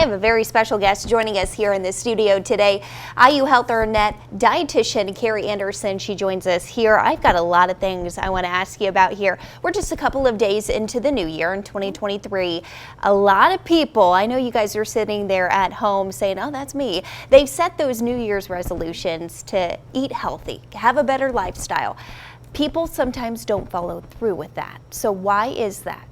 I have a very special guest joining us here in the studio today. IU Health Arnett dietitian Carrie Anderson. She joins us here. I've got a lot of things I want to ask you about here. We're just a couple of days into the new year in 2023. A lot of people, I know you guys are sitting there at home saying, oh, that's me. They've set those New Year's resolutions to eat healthy, have a better lifestyle. People sometimes don't follow through with that. So why is that?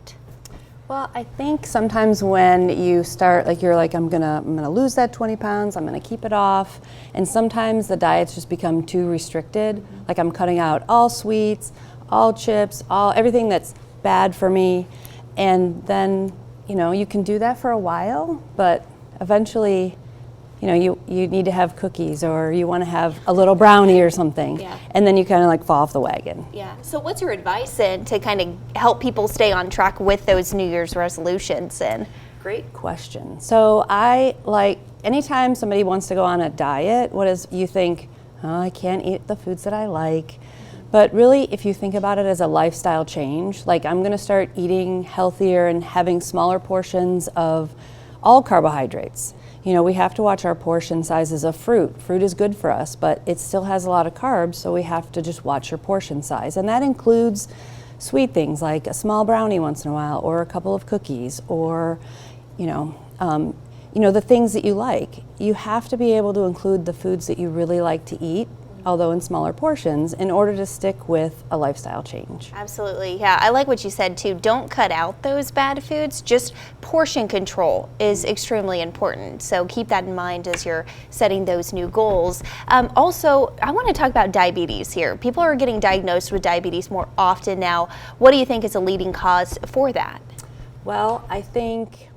Well, I think sometimes when you start, you're like, I'm gonna lose that 20 pounds, I'm gonna keep it off, and sometimes the diets just become too restricted. Like I'm cutting out all sweets, all chips, everything that's bad for me, and then you can do that for a while, but eventually, you need to have cookies or you want to have a little brownie or something, and then you kind of fall off the wagon. Yeah. So what's your advice then to kind of help people stay on track with those New Year's resolutions? And great question. So anytime somebody wants to go on a diet, you think, oh, I can't eat the foods that I like. But really, if you think about it as a lifestyle change, I'm going to start eating healthier and having smaller portions of all carbohydrates. We have to watch our portion sizes of fruit. Fruit is good for us, but it still has a lot of carbs, so we have to just watch your portion size. And that includes sweet things like a small brownie once in a while, or a couple of cookies, or the things that you like. You have to be able to include the foods that you really like to eat, although in smaller portions, in order to stick with a lifestyle change. Absolutely, yeah. I like what you said too. Don't cut out those bad foods. Just portion control is extremely important. So keep that in mind as you're setting those new goals. Also, I want to talk about diabetes here. People are getting diagnosed with diabetes more often now. What do you think is a leading cause for that? Well, I think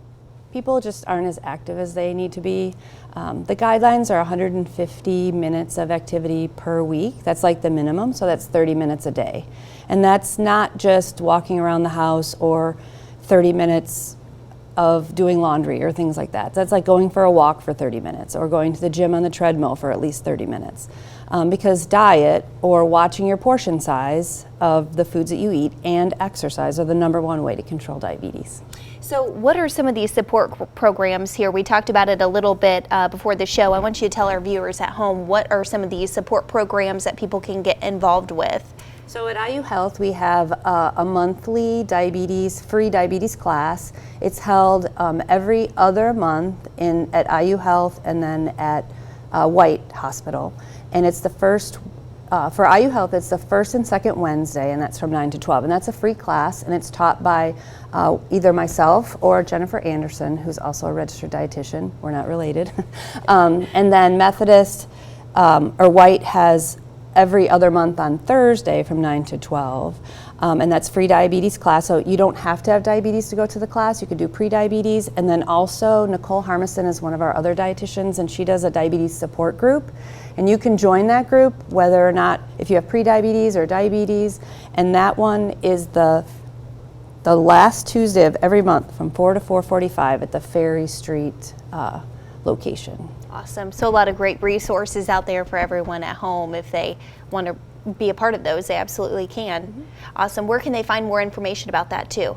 people just aren't as active as they need to be. The guidelines are 150 minutes of activity per week. That's the minimum, so that's 30 minutes a day. And that's not just walking around the house or 30 minutes of doing laundry or things like that. That's like going for a walk for 30 minutes or going to the gym on the treadmill for at least 30 minutes. Because diet or watching your portion size of the foods that you eat and exercise are the #1 way to control diabetes. So what are some of these support programs here? We talked about it a little bit before the show. I want you to tell our viewers at home, what are some of these support programs that people can get involved with? So at IU Health, we have a monthly free diabetes class. It's held every other month at IU Health and then at White Hospital. And it's the first, for IU Health, it's the first and second Wednesday, and that's from 9 to 12. And that's a free class, and it's taught by either myself or Jennifer Anderson, who's also a registered dietitian. We're not related. And then Methodist or White has every other month on Thursday from 9 to 12. And that's free diabetes class. So you don't have to have diabetes to go to the class. You could do pre-diabetes. And then also Nicole Harmison is one of our other dietitians, and she does a diabetes support group. And you can join that group whether or not, if you have pre-diabetes or diabetes. And that one is the last Tuesday of every month from 4 to 4:45 at the Ferry Street location. Awesome. So a lot of great resources out there for everyone at home. If they want to be a part of those, they absolutely can. Mm-hmm. Awesome. Where can they find more information about that too?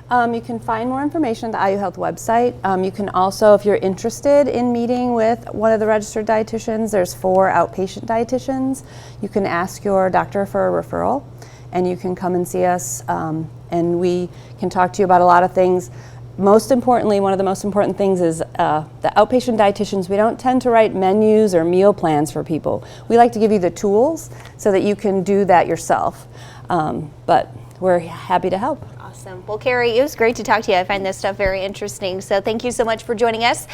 You can find more information at the IU Health website. You can also, if you're interested in meeting with one of the registered dietitians, there's 4 outpatient dietitians. You can ask your doctor for a referral, and you can come and see us, and we can talk to you about a lot of things. Most importantly, one of the most important things is the outpatient dietitians, we don't tend to write menus or meal plans for people. We like to give you the tools so that you can do that yourself. But we're happy to help. Awesome. Well, Carrie, it was great to talk to you. I find this stuff very interesting. So thank you so much for joining us.